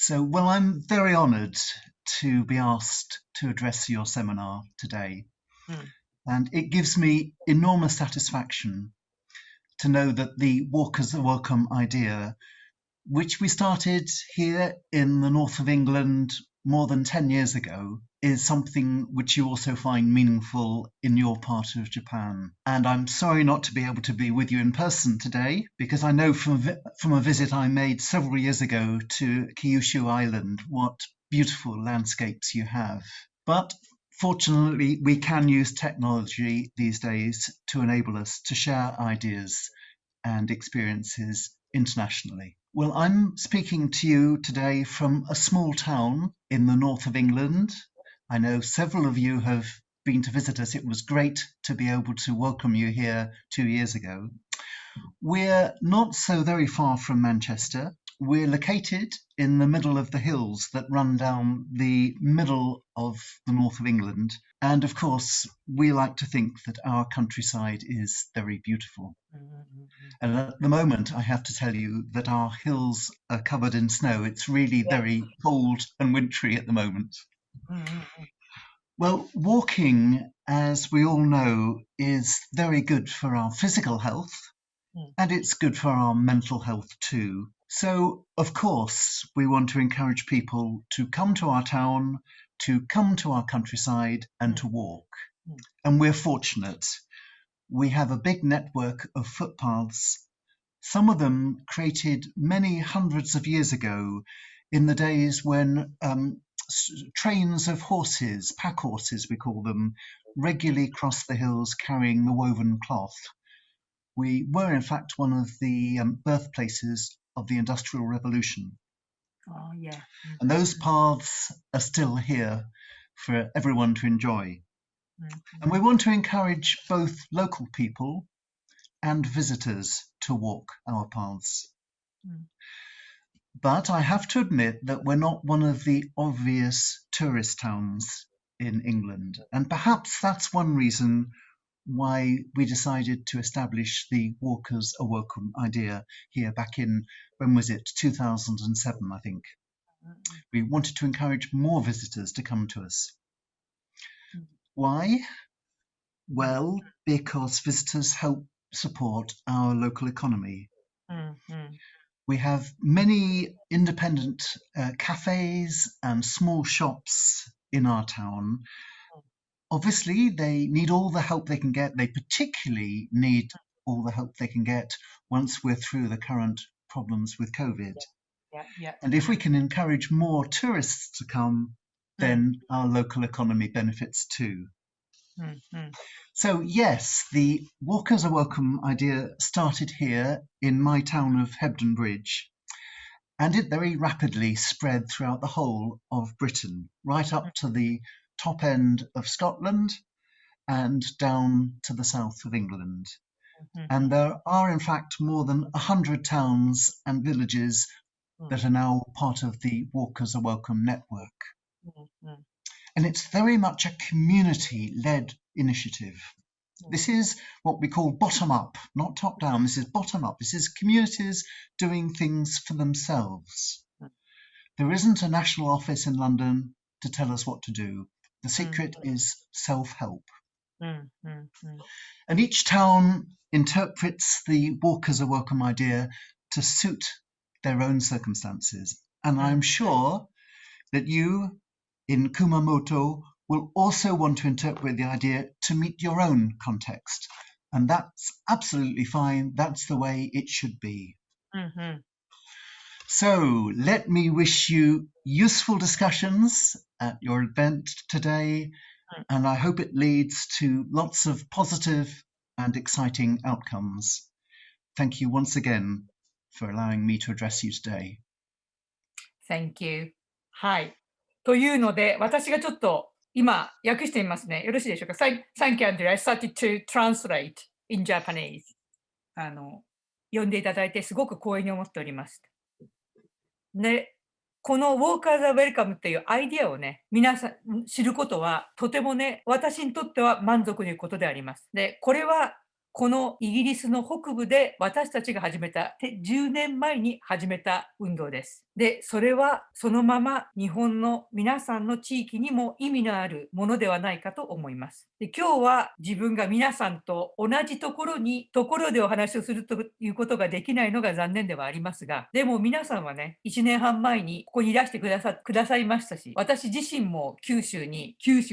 Well, I'm very honoured to be asked to address your seminar today. And it gives me enormous satisfaction to know that the Walkers are Welcome idea, which we started here in the north of England more than 10 years ago, is something which you also find meaningful in your part of Japan. And I'm sorry not to be able to be with you in person today, because I know from a visit I made several years ago to Kyushu Island what beautiful landscapes you have. But fortunately, we can use technology these days to enable us to share ideas and experiences internationally. Well, I'm speaking to you today from a small town in the north of England. I know several of you have been to visit us. It was great to be able to welcome you here 2 years ago. We're not so very far from Manchester. We're located in the middle of the hills that run down the middle of the north of England. And of course, we like to think that our countryside is very beautiful. And at the moment, I have to tell you that our hills are covered in snow. It's really very cold and wintry at the moment. Well, walking, as we all know, is very good for our physical health, and it's good for our mental health too. So, of course, we want to encourage people to come to our town, to come to our countryside and to walk. And we're fortunate. We have a big network of footpaths, some of them created many hundreds of years ago in the days when trains of horses, pack horses we call them, regularly crossed the hills carrying the woven cloth. We were in fact one of the birthplaces of the Industrial Revolution. Oh, yeah. And those paths are still here for everyone to enjoy. And we want to encourage both local people and visitors to walk our paths. But I have to admit that we're not one of the obvious tourist towns in England. And perhaps that's one reason why we decided to establish the Walkers are Welcome idea here back in, when was it, 2007, I think. We wanted to encourage more visitors to come to us. Why? Well, because visitors help support our local economy. We have many independent cafes and small shops in our town. Obviously, they need all the help they can get. They particularly need all the help they can get once we're through the current problems with COVID. And if we can encourage more tourists to come, then our local economy benefits too. So yes, the Walkers are Welcome idea started here in my town of Hebden Bridge, and it very rapidly spread throughout the whole of Britain, right up to the top end of Scotland and down to the south of England. And there are in fact more than 100 towns and villages that are now part of the Walkers are Welcome network. And it's very much a community-led initiative. This is what we call bottom-up, not top-down. This is bottom-up. This is communities doing things for themselves. There isn't a national office in London to tell us what to do. The secret is self-help. And each town interprets the Walkers are Welcome idea to suit their own circumstances. And I'm sure that you in Kumamoto will also want to interpret the idea to meet your own context. And that's absolutely fine. That's the way it should be. So let me wish you useful discussions at your event today. And I hope it leads to lots of positive and exciting outcomes. Thank you once again for allowing me to address you today. Thank you. はい。というので、私がちょっと今訳してみますね。よろしいでしょうか。Thank you, Andrew. I started to translate in Japanese. 読んでいただいてすごく光栄に思っております。で、この Walkers are Welcome っていうアイディアをね、皆さん知ることはとてもね、私にとっては満足のいくことであります。で、これはこのイギリスの北部で私たちが始めた、10年前に始めた運動です。で、それはそのまま日本の皆さんの地域にも意味のあるものではないかと思います。で、今日は自分が皆さんと同じところでお話をするということができないのが残念ではありますが、でも皆さんはね、1年半前にここにいらしてくださいましたし、私自身も九州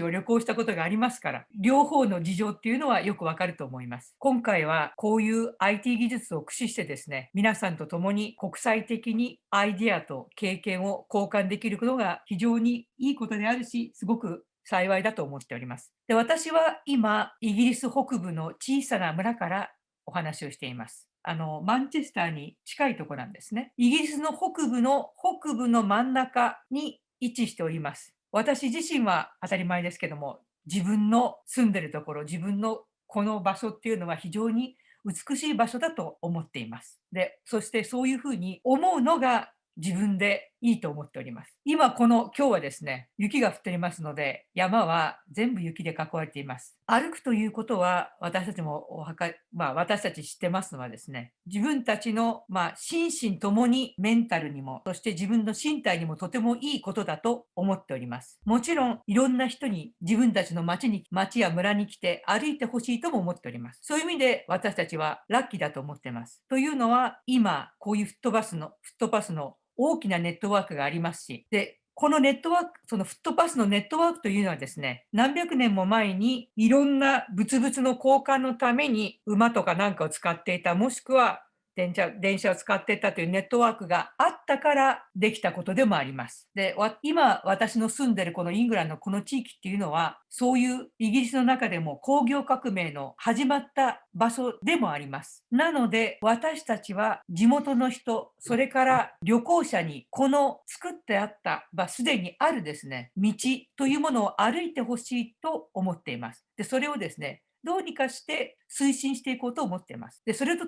を旅行したことがありますから、両方の事情っていうのはよくわかると思います。今回はこういう IT 技術を駆使してですね、皆さんと共に国際的にアイデアと経験を交換できることが非常にいいことであるし、すごく幸いだと思っております。で、私は今、イギリス北部の小さな村からお話をしています。マンチェスターに近いところなんですね。イギリスの北部の真ん中に位置しております。私自身は当たり前ですけども、自分の住んでるところ、自分のこの場所っていうのは非常に美しい場所だと思っています。で、そしてそういうふうに思うのが自分でいいと思っております。今日はですね、雪が降っておりますので、山は全部雪で囲われています。歩くということは、私たちも私たち知ってますのはですね、自分たちの、心身ともにメンタルにも、そして自分の身体にもとてもいいことだと思っております。もちろん、いろんな人に自分たちの町や村に来て歩いてほしいとも思っております。そういう意味で私たちはラッキーだと思っています。というのは、今、こういうフットパスの大きなネットワークがありますし、で、このネットワーク、そのフットパスのネットワークというのはですね、何百年も前にいろんな物々の交換のために馬とかなんかを使っていた、もしくは電車を使っていたというネットワークがあったからできたことでもあります。で、今私の住んでるこのイングランドのこの地域っていうのは、そういうイギリスの中でも工業革命の始まった場所でもあります。なので、私たちは地元の人、それから旅行者にこの作ってあった、すでにあるですね、道というものを歩いてほしいと思っています。で、それをですね、どうにかして推進していこうと思っています。で、それと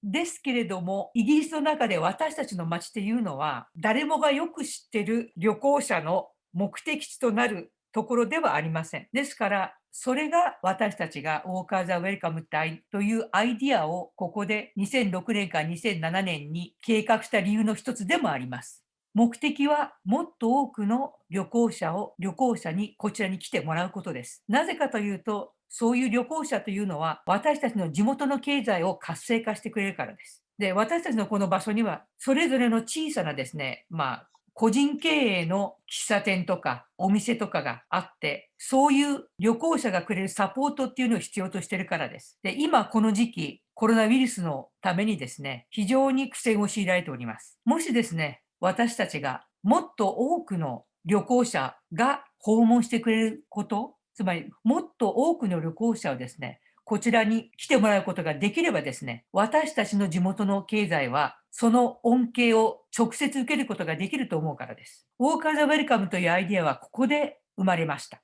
ですけれども、イギリスの中で私たちの街っていうのは、誰もがよく知ってる旅行者の目的地となるところではありません。ですから、それが私たちが Walkers are Welcome というアイディアをここで2006年から2007年に計画した理由の一つでもあります。目的はもっと多くの旅行者にこちらに来てもらうことです。なぜかというと、そういう旅行者というのは私たちの地元の経済を活性化してくれるからです。で、私たちのこの場所にはそれぞれの小さなですね、個人経営の喫茶店とかお店とかがあって、そういう旅行者がくれるサポートっていうのを必要としているからです。で、今この時期、コロナウイルスのためにですね、非常に苦戦を強いられております。もしですね、私たちがもっと多くの旅行者が訪問してくれること、つまりもっと多くの旅行者をですね、こちらに来てもらうことができればですね、私たちの地元の経済はその恩恵を直接受けることができると思うからです。ウォーカーズウェルカムというアイデアはここで生まれました。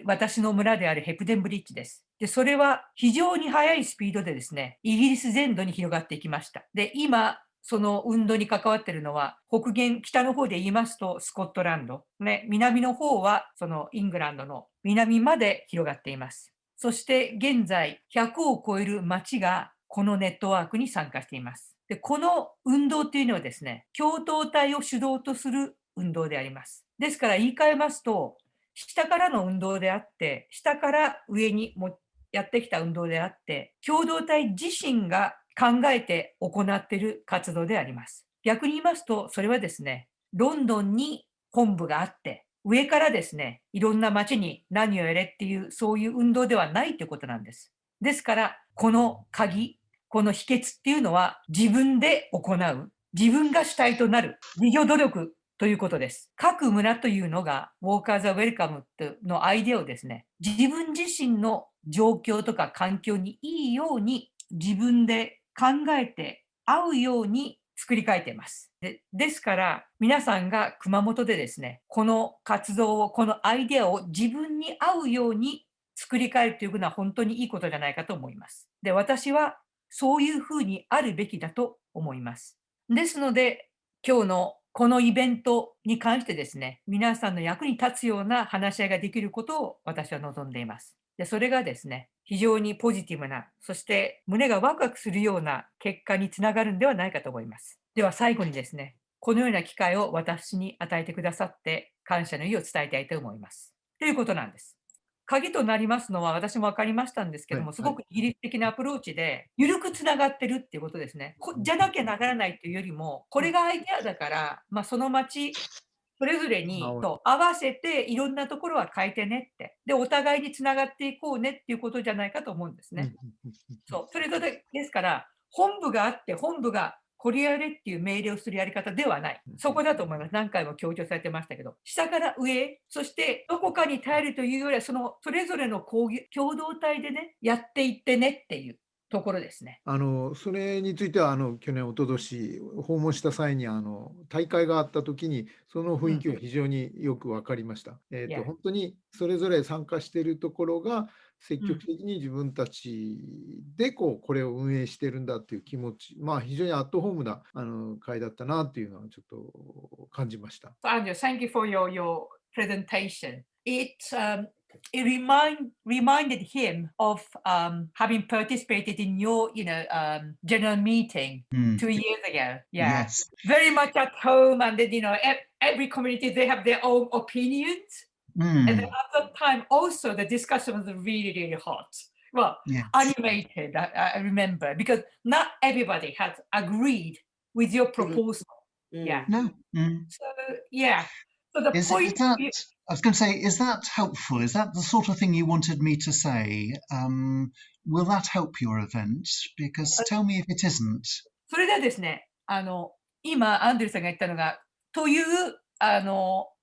私の村であるヘプデンブリッジです。で、それは非常に速いスピードでですね、イギリス全土に広がっていきました。で、今、その運動に関わっているのは、北の方で言いますとスコットランド、ね、南の方はそのイングランドの南まで広がっています。そして現在、100を超える町がこのネットワークに参加しています。で、この運動というのはですね、共同体を主導とする運動であります。ですから言い換えますと、下からの運動であって、下から上にもやってきた運動であって、共同体自身が考えて行っている活動であります。逆に言いますと、それはですね、ロンドンに本部があって、上からですね、いろんな町に何をやれっていう、そういう運動ではないということなんです。ですから、この秘訣っていうのは自分で行う、自分が主体となる、自助努力ということです。各村というのが、ウォーカーズ・ウェルカムのアイデアをですね、自分自身の状況とか環境にいいように自分で考えて合うように作り変えています。ですから、皆さんが熊本でですね、この活動を、このアイデアを自分に合うように作り変えるというのは本当にいいことじゃないかと思います。で、私はそういうふうにあるべきだと思います。ですので、今日のこのイベントに関してですね、皆さんの役に立つような話し合いができることを私は望んでいます。で、それがですね、非常にポジティブな、そして胸がワクワクするような結果につながるんではないかと思います。では最後にですね、このような機会を私に与えてくださって感謝の意を伝えたいと思います。ということなんです。鍵となりますのは私も分かりましたんですけども、すごくイギリス的なアプローチで、緩くつながってるっていうことですね。じゃなきゃならないというよりも、これがアイデアだから、その町それぞれに合わせていろんなところは変えてねって。で、お互いにつながっていこうねっていうことじゃないかと思うんですね。そう、それぞれですから、本部があって、本部がこれやれっていう命令をするやり方ではない。そこだと思います。何回も強調されてましたけど。下から上、そしてどこかに頼るというよりは、それぞれの共同体でね、やっていってねっていうところですね。それについては、去年、一昨年訪問した際に、大会があった時に、その雰囲気は非常によく分かりました。Yeah. 本当にそれぞれ参加しているところが、積極的に自分たちでこれを運営してるんだっていう気持ち、非常にアットホームな会だったなっていうのはちょっと感じました。So Andrew, thank you for your presentation. It reminded him of having participated in your, general meeting 2 years ago. Yeah, Yes. very much at home, and then every community they have their own opinions. And then at that time, also the discussion was really, really hot. Well, Yes. animated. I remember because not everybody has agreed with your proposal. Yeah. No. So yeah. So the Is point. that, I was going to say, is that helpful? Is that the sort of thing you wanted me to say? Will that help your event? Because tell me if it isn't. それではですね、今、アンドリューさんが言ったのが、という、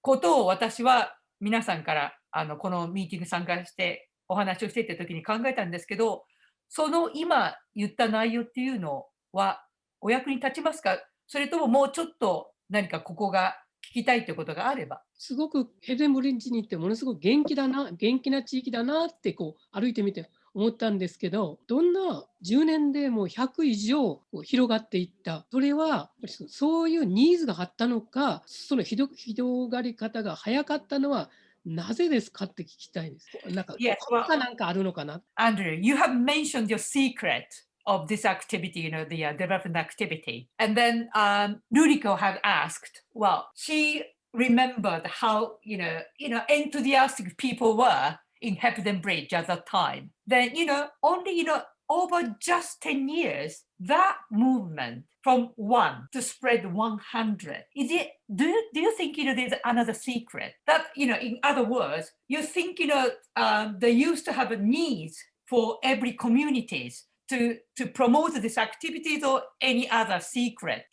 ことを私は皆さんから、このミーティング参加してお話をしていたときに考えたんですけど、その今言った内容っていうのはお役に立ちますか？それとももうちょっと何かここが聞きたいということがあれば。すごくヘブデンブリッジに行ってものすごく元気な地域だなって歩いてみて思ったんですけど、どんな10年でもう100以上広がっていった。それはそういうニーズがあったのか、その広がり方が早かったのはなぜですかって聞きたいです。なんか、Yes, well, なんかあるのかな。Andrew, you have mentioned your secret of this activity, the development activity. And then Ruriko had asked, well, she remembered how, enthusiastic people were in Hebden Bridge at that time. Then, only, over just 10 years, that movement from 1 to spread 100, do you think, there's another secret? That, in other words, you think, they used to have a needs for every communities to promote this activities or any other secret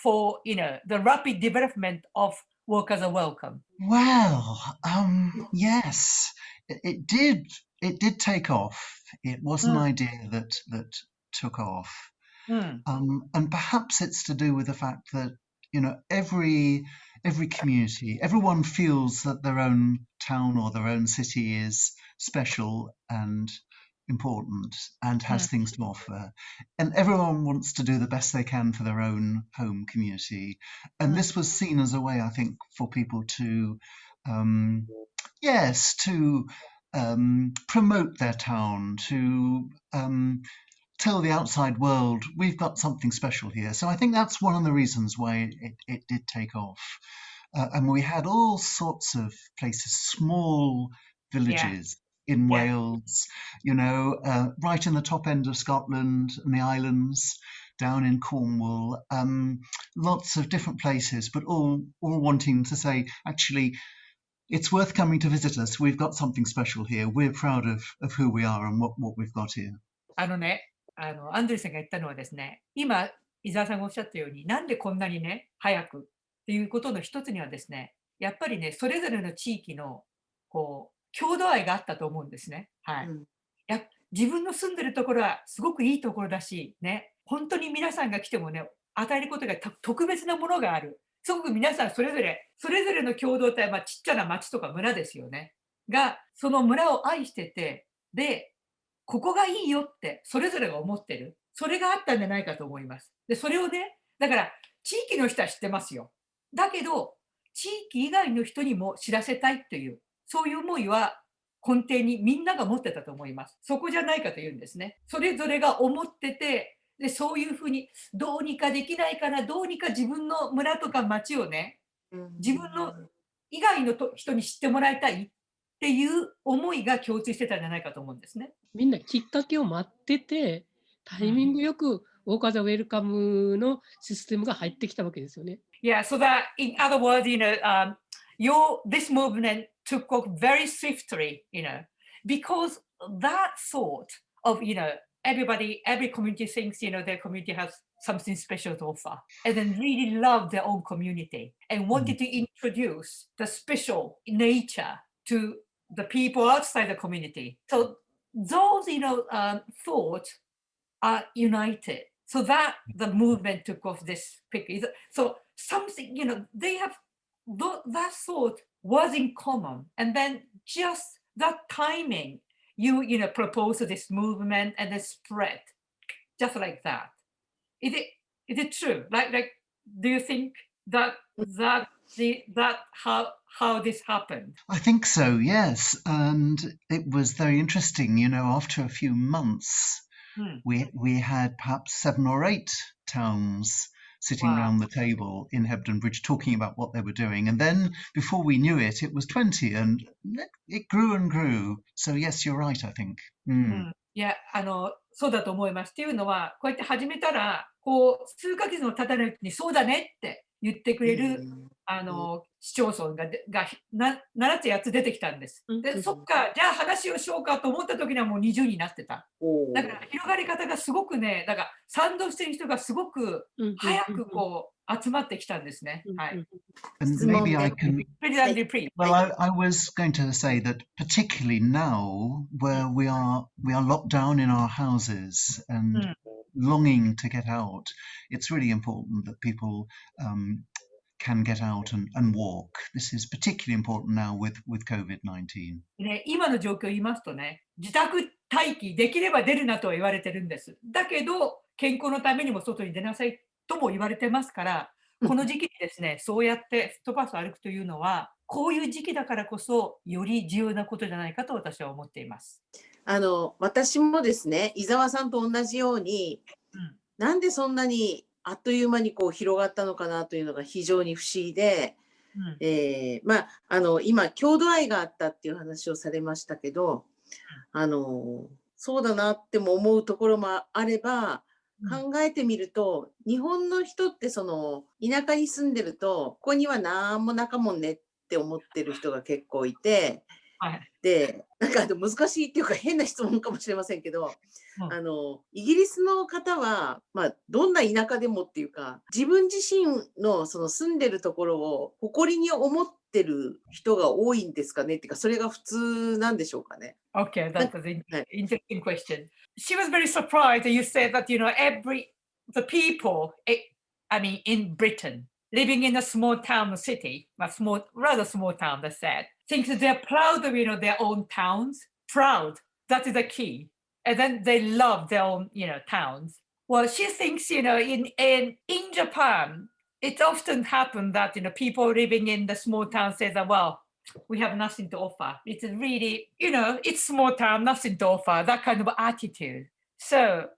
for the rapid development of workers are welcome? Well, yes, it did take off. It was an idea that took off, and perhaps it's to do with the fact that every community, everyone feels that their own town or their own city is special and important and has things to offer, and everyone wants to do the best they can for their own home community, and this was seen as a way, I think, for people to promote their town, to tell the outside world we've got something special here. So I think that's one of the reasons why it did take off. And we had all sorts of places, small villages in Wales, right in the top end of Scotland and the islands, down in Cornwall, lots of different places, but all wanting to say, actually, it's worth coming to visit us. We've got something special here. We're proud of who we are and what we've got here. アンドリューさんが言ったのはですね、今、伊沢さんがおっしゃったように、なんでこんなにね、早くっていうことの一つにはですね、やっぱりね、それぞれの地域の、郷土愛があったと思うんですね。はい。自分の住んでるところはすごくいいところだし、ね、本当に皆さんが来てもね、与えることが特別なものがある。すごく皆さんそれぞれの共同体、ちっちゃな町とか村ですよね。が、その村を愛してて、で、ここがいいよってそれぞれが思ってる。それがあったんじゃないかと思います。で、それをね、だから地域の人は知ってますよ。だけど、地域以外の人にも知らせたいという、そういう思いは根底にみんなが持ってたと思います。そこじゃないかというんですね。それぞれが思ってて、でそういうふうにどうにかできないかな、どうにか自分の村とか町をね、自分の以外の人に知ってもらいたいっていう思いが共通してたんじゃないかと思うんですね。みんなきっかけを待ってて、タイミングよくウォーカー・ザ・ウェルカムのシステムが入ってきたわけですよね。Yeah, so that in other words, this movement took off very swiftly, because that thought of, every community thinks, their community has something special to offer, and then really love their own community and wanted to introduce the special nature to the people outside the community. So those, thoughts are united. So that the movement took off this quickly. So something, they have, that thought was in common. And then just that timing, you propose this movement and then spread, just like that. Is it true? Like, do you think that how this happened? I think so, yes. And it was very interesting, after a few months, we had perhaps 7 or 8 towns sitting around the table in Hebden Bridge talking about what they were doing. And then before we knew it, it was 20 and it grew and grew. So yes, you're right, I think. いや、そうだと思います。っていうのは、こうやって始めたら、数ヶ月の経たないうちにそうだねって言ってくれる、市町村が7つ8つ出てきたんです。で、そっか、じゃあ話をしようかと思った時にはもう20になってた。だから広がり方がすごくね、だから賛同してる人がすごく早く集まってきたんですね。はい。And maybe I can. Well, I was going to say that particularly now, where we are locked down in our houses and longing to get out, it's really important that people can get out and walk. This is particularly important now with COVID-19. ね、今の状況を言いますとね、自宅待機できれば出るなとは言われてるんです。だけど健康のためにも外に出なさいとも言われてますから、この時期にですね、そうやってフットパスを歩くというのは、こういう時期だからこそより重要なことじゃないかと私は思っています。私もですね、伊沢さんと同じように、なんでそんなにあっという間に広がったのかなというのが非常に不思議で、今郷土愛があったっていう話をされましたけど、そうだなっても思うところもあれば、考えてみると、日本の人って田舎に住んでると、ここにはなんもなかもんねって思ってる人が結構いて、で、なんか難しいっていうか変な質問かもしれませんけど、イギリスの方は、どんな田舎でもっていうか、自分自身の住んでるところを誇りに思ってる人が多いんですかねっていうか、それが普通なんでしょうかね。Okay, that's an interesting question. She was very surprised that you said that, the people, in Britain, living in a small town city, rather small town, they said, think that they're proud of, their own towns. Proud, that is the key. And then they love their own, towns. Well, she thinks, in Japan, it often happens that, people living in the small town say that, well, we have nothing to offer. It's really, it's small town, nothing to offer, that kind of attitude. So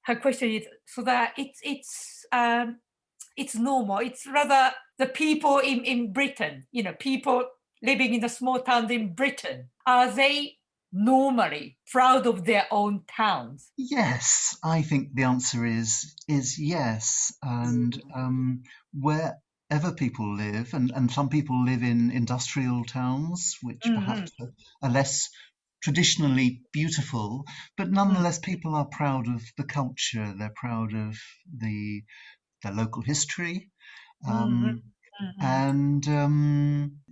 her question is, so that it's normal. It's rather the people in Britain, people living in the small towns in Britain, are they normally proud of their own towns? Yes, I think the answer is yes. And wherever people live, and some people live in industrial towns, which perhaps are less traditionally beautiful, but nonetheless people are proud of the culture, they're proud of their local history. And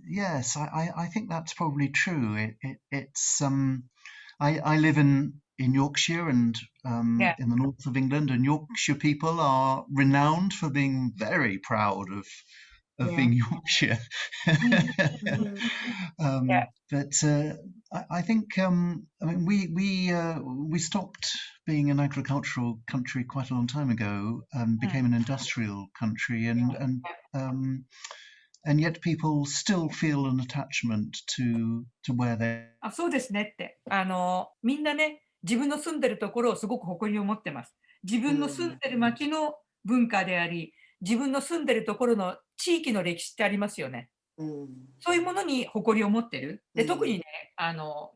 yes, I think that's probably true. It's I live in Yorkshire and in the north of England, and Yorkshire people are renowned for being very proud of being Yorkshire. But I think we stopped being an agricultural country quite a long time ago and became an industrial country, and and yet people still feel an attachment to where they そうですねって。みんなね、自分の住んでるところをすごく誇りを持ってます。自分の住んでる町の文化であり、自分の住んでるところの地域の歴史ってありますよね。そういうものに誇りを持ってる。で、特にね、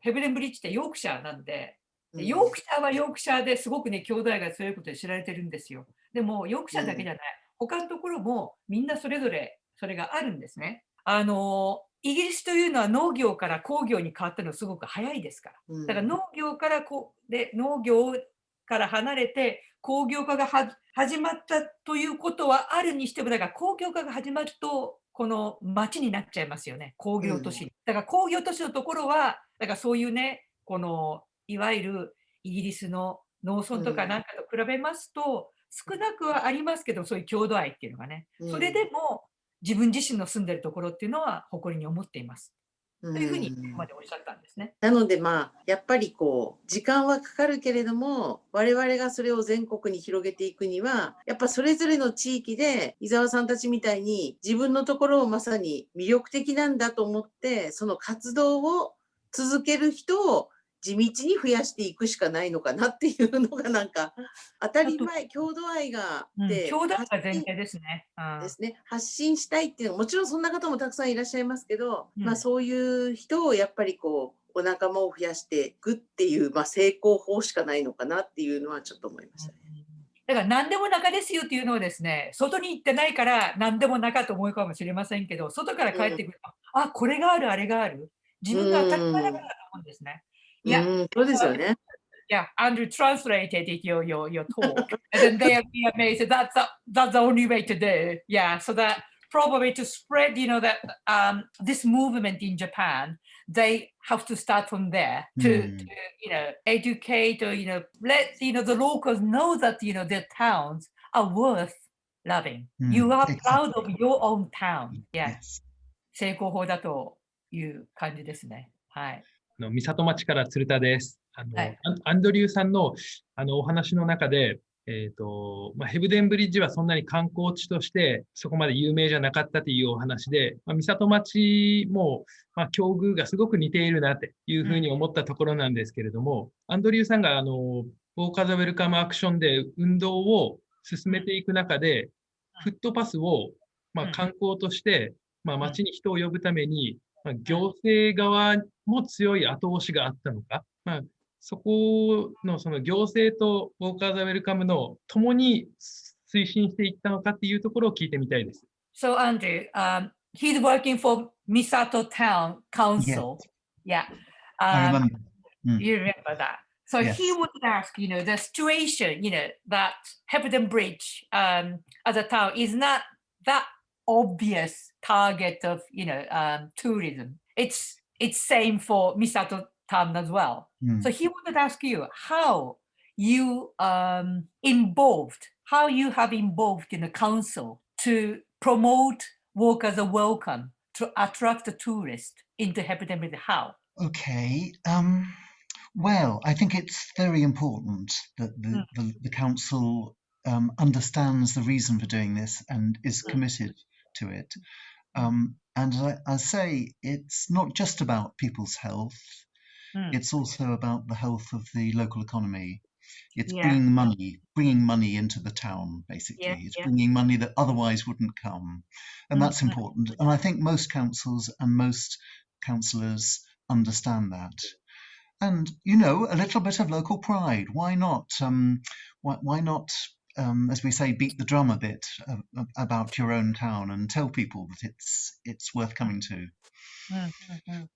ヘブデンブリッジってヨークシャーなんで、ヨークシャーはヨークシャーですごくね、兄弟が強いことで知られてるんですよ。でも、ヨークシャーだけじゃない。他のところもみんなそれぞれそれがあるんですね。イギリスというのは農業から工業に変わったのすごく早いですから。だから農業から離れて工業化が始まったということはあるにしても、だから工業化が始まると、この町になっちゃいますよね。工業都市。だから工業都市のところは、だからそういうね、いわゆるイギリスの農村とかなんかと比べますと、少なくはありますけど、そういう郷土愛っていうのがね、それでも自分自身の住んでるところっていうのは誇りに思っています。というふうにここまでおっしゃったんですね。なのでやっぱり時間はかかるけれども、我々がそれを全国に広げていくには、やっぱそれぞれの地域で伊沢さんたちみたいに自分のところをまさに魅力的なんだと思って、その活動を続ける人を地道に増やしていくしかないのかなっていうのがなんか当たり前、郷土愛があって、郷土愛が前提ですね。発信したいっていうのはもちろんそんな方もたくさんいらっしゃいますけど、そういう人をやっぱりお仲間を増やしていくっていう、成功法しかないのかなっていうのはちょっと思いましたね。だから何でも中ですよっていうのはですね、外に行ってないから何でも中と思うかもしれませんけど、外から帰ってくると、これがある、あれがある。自分が当たり前だからだと思うんですね。そうですよね。Yeah, Andrew translated your talk, and then they'll be amazed. That's the only way to do. Yeah, so that probably to spread, that this movement in Japan, they have to start from there to educate or let the locals know that their towns are worth loving. You are proud of your own town. Yeah, 成功法だという感じですね。はい。三里町から鶴田です。アンドリューさんのお話の中で、ヘブデンブリッジはそんなに観光地としてそこまで有名じゃなかったというお話で、三里町も、境遇がすごく似ているなっていうふうに思ったところなんですけれども、アンドリューさんがWalk as a Welcomeアクションで運動を進めていく中で、フットパスを、観光として、町に人を呼ぶために、行政側も強い後押しがあったのか、そこのその行政とWalk as a Welcomeの共に推進していったのかっていうところを聞いてみたいです。So Andrew, he's working for Misato Town Council. Yeah. I remember. You remember that. So he would ask, the situation, that Hebden Bridge as a town is not that obvious target of, tourism. It's same for Misato Town as well. So he would ask you how you how you have involved in the council to promote Walk as a Welcome to attract the tourists into Hebden Bridge. How? Okay. Well, I think it's very important that the council understands the reason for doing this and is committed to it. And I say it's not just about people's health. It's also about the health of the local economy. It's bringing money into the town, basically. It's bringing money that otherwise wouldn't come. And that's important. And I think most councils and most councillors understand that. And, a little bit of local pride. Why not? Why not, as we say, beat the drum a bit about your own town and tell people that it's worth coming to.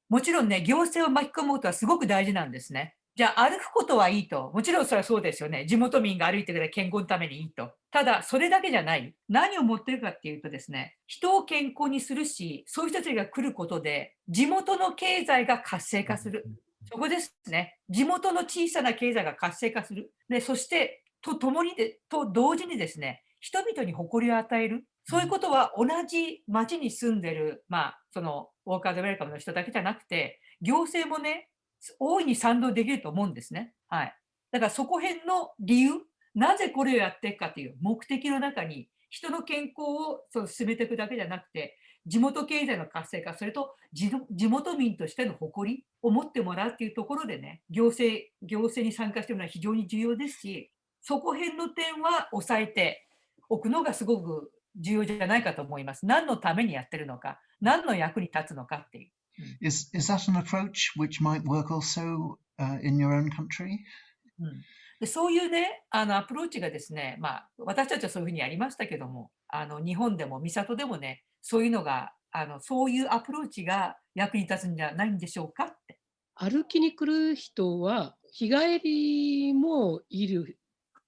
もちろんね、行政を巻き込むことはすごく大事なんですね。じゃあ歩くことはいいと。もちろんそれはそうですよね。地元民が歩いてくれば健康のためにいいと。ただ、それだけじゃない。何を持ってるかっていうとですね、人を健康にするし、そういう人たちが来ることで、地元の経済が活性化する。そこですね。地元の小さな経済が活性化する。で、そして、と同時にですね、人々に誇りを与える。そういうことは同じ町に住んでる、そのウォーカーズウェルカムの人だけじゃなくて、行政もね、大いに賛同できると思うんですね。はい。だからそこ辺の理由、なぜこれをやっていくかという目的の中に、人の健康を進めていくだけじゃなくて、地元経済の活性化、それと地元民としての誇りを持ってもらうっていうところでね、行政に参加してもらうのは非常に重要ですし、そこ辺の点は抑えておくのがすごく重要じゃないかと思います。何のためにやってるのか、何の役に立つのかっていう。Is that an approach which might work also in your own country? でそういうね、アプローチがですね、私たちはそういうふうにやりましたけども、日本でも三郷でもね、そういうのが、そういうアプローチが役に立つんじゃないんでしょうかって。歩きに来る人は日帰りもいる、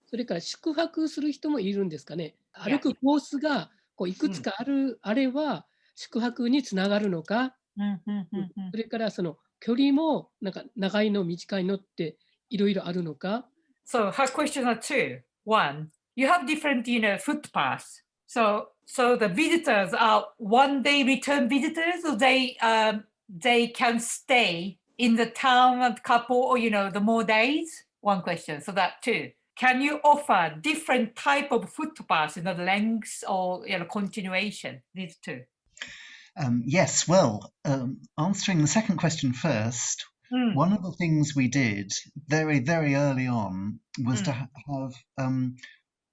それから宿泊する人もいるんですかね。歩くコースがこういくつかあれば宿泊につながるのか、それからその距離もなんか長いの短いのっていろいろあるのか。So her questions are two. One, you have different, footpaths. So the visitors are one-day return visitors, or they can stay in the town a couple, or the more days. One question. So that two. Can you offer different type of footpaths, the lengths or continuation? These two. Yes. Well, answering the second question first. One of the things we did very, very early on was to have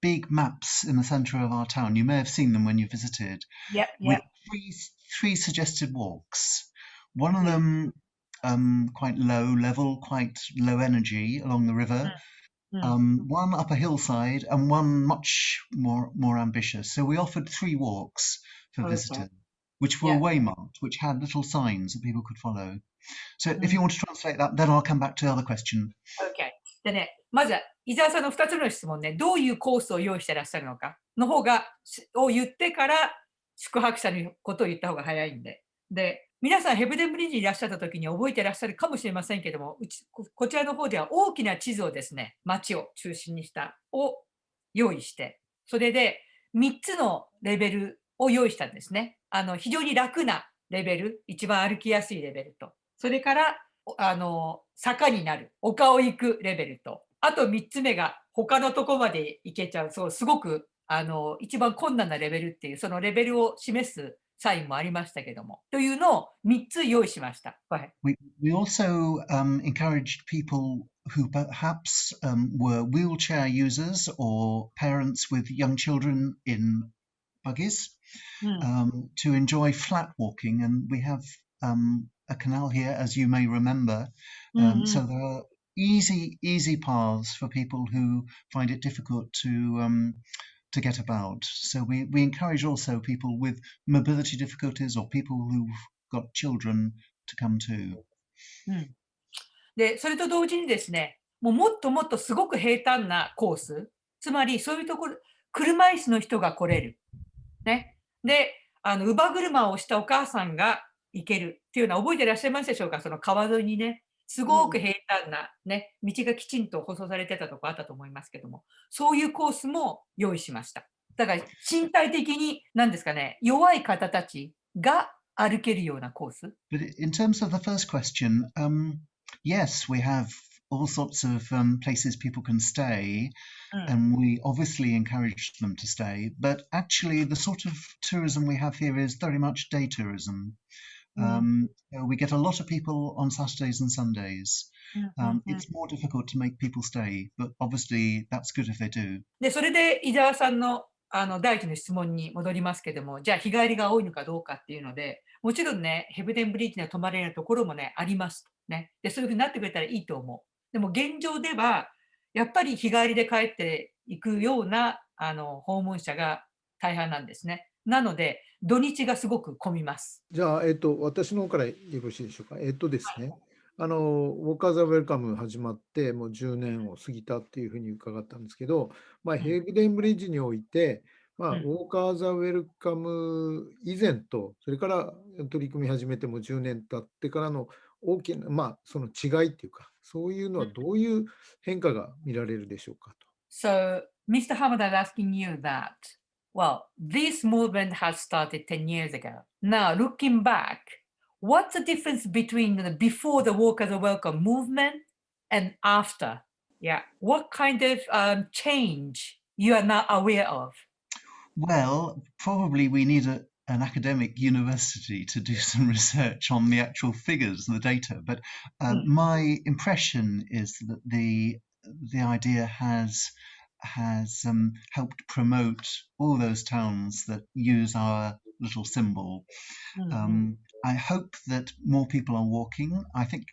big maps in the centre of our town. You may have seen them when you visited. With three suggested walks. One of them quite low level, quite low energy along the river. One up a hillside and one much more ambitious. So we offered 3 walks for visitors, which were waymarked, which had little signs that people could follow. So if you want to translate that, then I'll come back to the other question. Okay. でね、まずは伊沢さんの2つ目の質問ね、どういうコースを用意してらっしゃるのかの方を言ってから宿泊者のことを言った方が早いんで。で、皆さんヘブデンブリッジにいらっしゃった時に覚えてらっしゃるかもしれませんけども、こちらの方では大きな地図をですね、街を中心にしたを用意して、それで3つのレベルを用意したんですね。非常に楽なレベル、一番歩きやすいレベルと、それから坂になる、丘を行くレベルと、あと3つ目が他のとこまで行けちゃう、そうすごく一番困難なレベルっていう、そのレベルを示すサインもありましたけども、というのを3つ用意しました。We also encouraged people who perhaps were wheelchair users or parents with young children in buggies to enjoy flat walking, and we have a canal here, as you may remember. So there are easy paths for people who find it difficult to get about. So we encourage also people with mobility difficulties or people who've got children to come too. で、それと同時にですね、もっともっとすごく平坦なコース、つまりそういうところ、車椅子の人が来れる。ね。で、乳母車をしたお母さんが行けるっていうのは覚えていらっしゃいますでしょうか？その川沿いにね、すごく平坦なね、道がきちんと舗装されてたとこあったと思いますけども、そういうコースも用意しました。だから身体的に何ですかね、弱い方たちが歩けるようなコース。But in terms of the first question, yes, we have all sorts of places people can stay, and we obviously encourage them to stay. But actually, the sort of tourism we have here is very much day tourism. We get a lot of people on Saturdays and Sundays. It's more difficult to make people stay, but obviously that's good if they do. で、それで伊沢さんの第一の質問に戻りますけども、じゃあ日帰りが多いのかどうかっていうので、もちろんね、ヘブデンブリッジに泊まれるところもね、ありますね。で、そういうふうになってくれたらいいと思う。でも現状では、やっぱり日帰りで帰っていくような訪問者が大半なんですね。なので、土日がすごく混みます。じゃあ、私の方からよろしいでしょうか。ですね、Walkers Welcome 始まってもう10年を過ぎたっていうふうに伺ったんですけど、ヘブデンブリッジにおいて、Walkers Welcome 以前と、それから取り組み始めても10年経ってからの大きな、その違いっていうか、そういうのはどういう変化が見られるでしょうかと。So, Mr. Hamada is asking you that, well, this movement has started 10 years ago. Now, looking back, what's the difference between before the Walkers Welcome movement and after? Yeah, what kind of change you are now aware of? Well, probably we need an academic university to do some research on the actual figures and the data, but my impression is that the idea has helped promote all those towns that use our little symbol. I hope that more people are walking. I think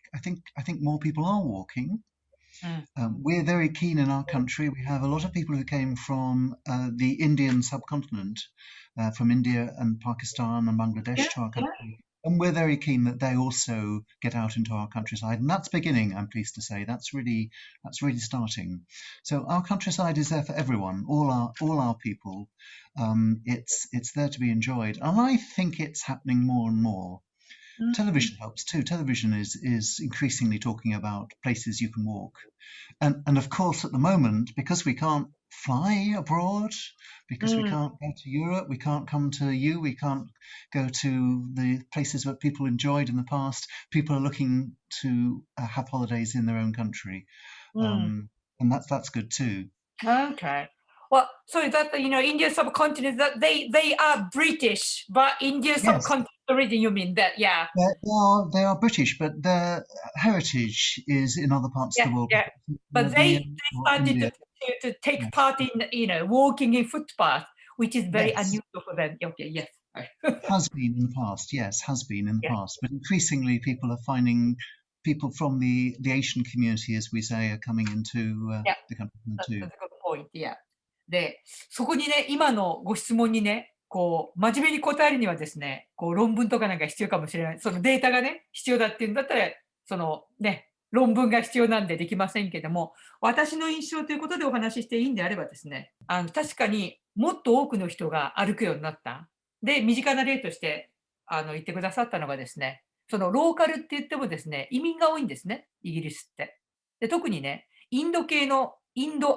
more people are walking. We're very keen in our country. We have a lot of people who came from the Indian subcontinent, from India and Pakistan and Bangladesh to our country. And we're very keen that they also get out into our countryside. And that's beginning, I'm pleased to say. That's really starting. So our countryside is there for everyone, all our people. It's there to be enjoyed. And I think it's happening more and more. Television helps too. Television is increasingly talking about places you can walk. And of course, at the moment, because we can't fly abroad, because we can't go to Europe, we can't come to you, we can't go to the places where people enjoyed in the past, people are looking to have holidays in their own country. And that's good too. Okay. Well, so that, Indian subcontinent, that they are British, but Indian subcontinent origin, you mean that, yeah. They are British, but their heritage is in other parts of the world. Yeah. But they started to take part in, walking in footpath, which is very unusual for them. Okay, yes. Has been in the past, yes, has been in the past. But increasingly people are finding people from the Asian community, as we say, are coming into the country too. That's a good point, yeah. で、そこにね、今のご質問にね、真面目に答えるにはですね、論文とかなんか必要かもしれない。そのデータがね、必要だっていうんだったら、論文が必要なんでできませんけども、私の印象ということでお話ししていいんであればですね、確かにもっと多くの人が歩くようになった。で、身近な例として言ってくださったのがですね、そのローカルって言ってもですね、移民が多いんですね、イギリスって。で、特にね、インド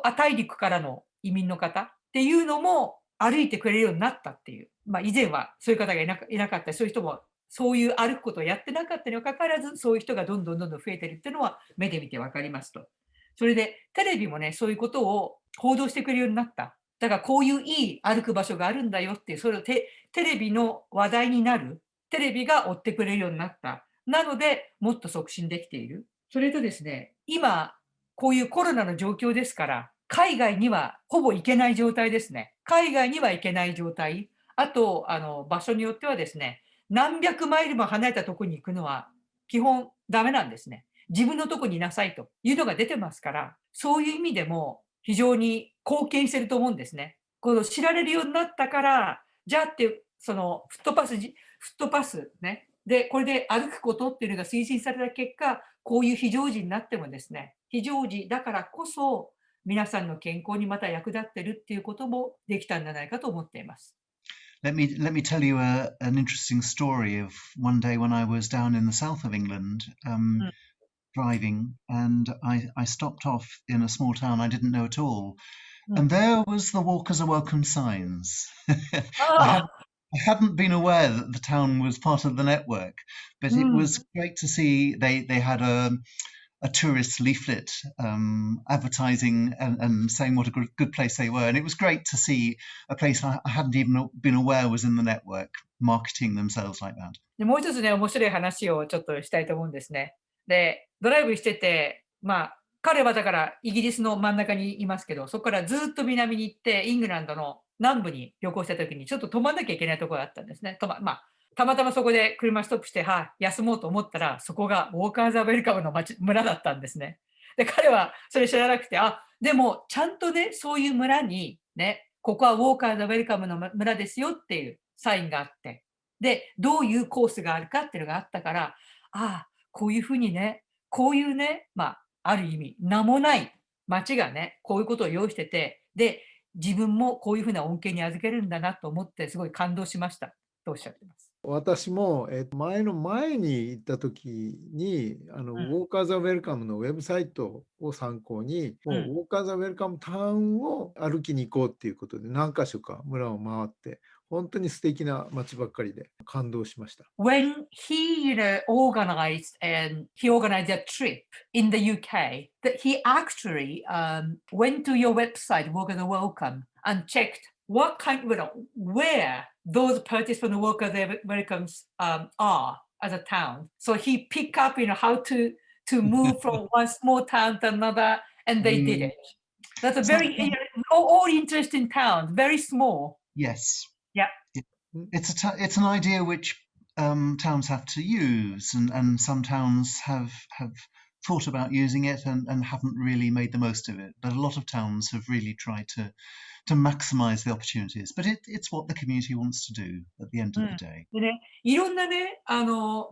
亜大陸からの移民の方っていうのも歩いてくれるようになったっていう。以前はそういう方がいなかった、そういう人もそういう歩くことをやってなかったにもかかわらず、そういう人がどんどん増えてるっていうのは目で見てわかりますと。それでテレビもね、そういうことを報道してくれるようになった。だからこういういい歩く場所があるんだよっていう、それをテレビの話題になる。テレビが追ってくれるようになった。なので、もっと促進できている。それとですね、今、こういうコロナの状況ですから、海外にはほぼ行けない状態ですね。海外には行けない状態。あと、場所によってはですね、何百マイルも離れたところに行くのは基本ダメなんですね。自分のとこにいなさいというのが出てますから、そういう意味でも非常に貢献してると思うんですね。知られるようになったから、じゃあって、フットパスね。で、これで歩くことっていうのが推進された結果、こういう非常時になってもですね、非常時だからこそ、皆さんの健康にまた役立ってるっていうこともできたんじゃないかと思っています。Let me tell you an interesting story of one day when I was down in the south of England driving, and I stopped off in a small town I didn't know at all, and there was the Walkers are Welcome signs. I hadn't been aware that the town was part of the network, but it was great to see they had a tourist leaflet advertising and saying what a good place they were. And it was great to see a place I hadn't even been aware was in the network, marketing themselves like that. でもう一つね、面白い話をちょっとしたいと思うんですね。で、ドライブしてて、彼はだからイギリスの真ん中にいますけど、そこからずっと南に行って、イングランドの南部に旅行した時にちょっと止まんなきゃいけないところがあったんですね。たまたまそこで車ストップして、休もうと思ったら、そこがウォーカーズ・ウェルカムの村だったんですね。で、彼はそれ知らなくて、でもちゃんとね、そういう村にね、ここはウォーカーズ・ウェルカムの村ですよっていうサインがあって、で、どういうコースがあるかっていうのがあったから、こういうふうにね、こういうね、ある意味、名もない町がね、こういうことを用意してて、で、自分もこういうふうな恩恵に預けるんだなと思って、すごい感動しましたとおっしゃってます。私も、前に行った時にウォーカーズ・ウェルカムのウェブサイトを参考に、もうウォーカーズ・ウェルカムタウンを歩きに行こうっていうことで何か所か村を回って本当に素敵な街ばっかりで感動しました。When he, organized a trip in the UK, that he actually went to your website, Welcome and checked what kind, where those participant workers Welcomes are as a town. So he picked up, how to move from one small town to another, and they did it. That's a very all interesting town, very small. Yes. Yeah. It's an idea which towns have to use, and some towns have thought about using it and haven't really made the most of it. But a lot of towns have really tried to maximize the opportunities. But it's what the community wants to do at the end of the day. でね、いろんなね、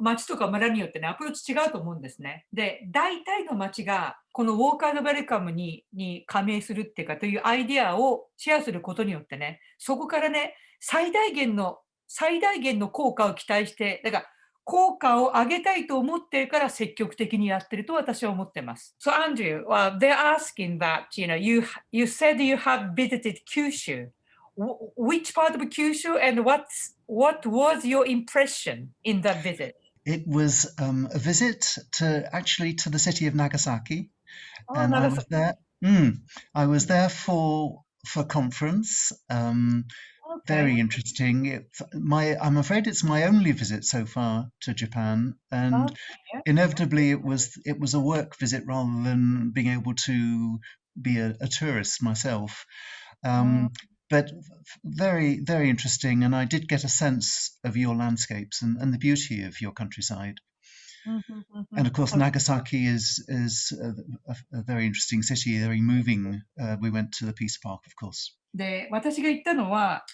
町とか村によってね、アプローチ違うと思うんですね。で、大体の町が、このウォーカーズウェルカムに加盟するっていうか、というアイデアをシェアすることによってね、そこからね、最大限の効果を期待して、だから、効果を上げたいと思っているから積極的にやってると私は思ってます。So Andrew, they're asking that, you said you have visited Kyushu. Which part of Kyushu and what was your impression in that visit? It was a visit to the city of Nagasaki. And Nagasaki. I was there for conference. Very interesting. I'm afraid it's my only visit so far to Japan, and inevitably it was a work visit rather than being able to be a tourist myself. But very, very interesting, and I did get a sense of your landscapes and the beauty of your countryside. And of course, Nagasaki is a very interesting city, very moving. We went to the Peace Park, of course. で、私が行ったのは、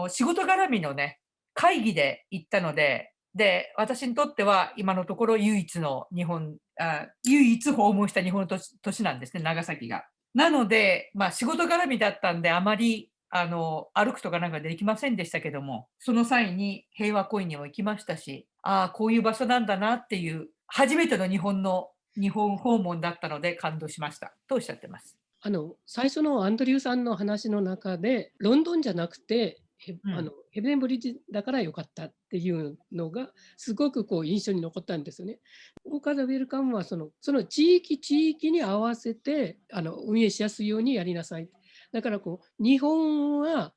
仕事絡みのね、会議で行ったので、私にとっては今のところ唯一訪問した日本の都市なんですね、長崎が。なので、仕事絡みだったんで、あまり歩くとかなんかできませんでしたけども、その際に平和公園にも行きましたし、こういう場所なんだなっていう、初めての日本訪問だったので感動しましたとおっしゃってます。最初のアンドリューさんの話の中で、ロンドンじゃなくてヘブデンブリッジだからよかったっていうのがすごく印象に残ったんですよね。ウォーカーズウェルカムはその地域に合わせて運営しやすいようにやりなさい。だから日本は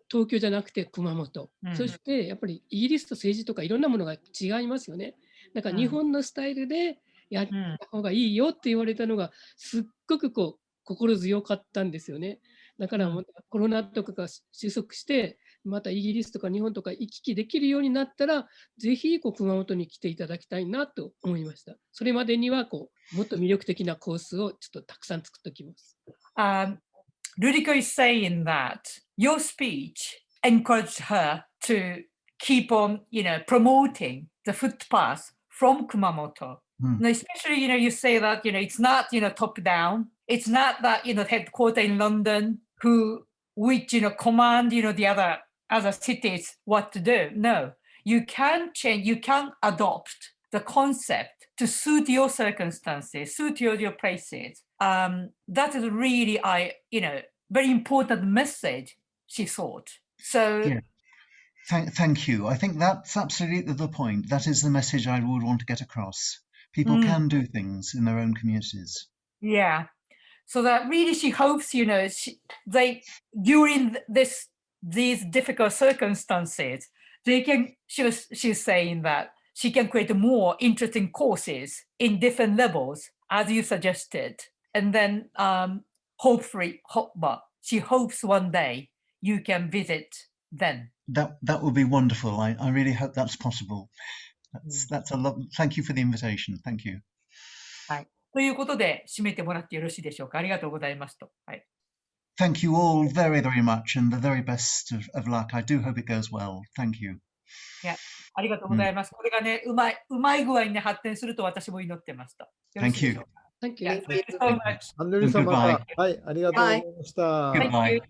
東京じゃなくて熊本、そしてやっぱりイギリスと政治とかいろんなものが違いますよね。だから日本のスタイルでやった方がいいよって言われたのがすっごく心強かったんですよね。だからコロナとかが収束してまたイギリスとか日本とか行き来できるようになったらぜひ熊本に来ていただきたいなと思いました。それまでにはもっと魅力的なコースをちょっとたくさん作っておきます。Ruriko is saying that your speech encouraged her to keep on, promoting the footpath from Kumamoto. Especially, you say that, it's not, top down. It's not that, headquarters in London which, command, the other cities what to do. No, you can change, you can adopt the concept to suit your circumstances, suit your places. That is really, very important message she thought. So. Yeah. Thank you. I think that's absolutely the point. That is the message I would want to get across. People can do things in their own communities. Yeah. So that really she hopes, during these difficult circumstances, she's saying that she can create more interesting courses in different levels, as you suggested. And then she hopes one day you can visit then. That would be wonderful. I really hope that's possible. That's a lot. Thank you for the invitation. Thank you. はい。ということで締めてもらってよろしいでしょうか。ありがとうございますと。はい。Thank you all very, very much, and the very best of luck. I do hope it goes well. Thank you. いや、ありがとうございます。これがね、うまい具合に、ね、発展すると私も祈ってました。Thank you. Thank you. Thank you so much. アンドリューさん、また、はい、ありがとうございました。Goodbye.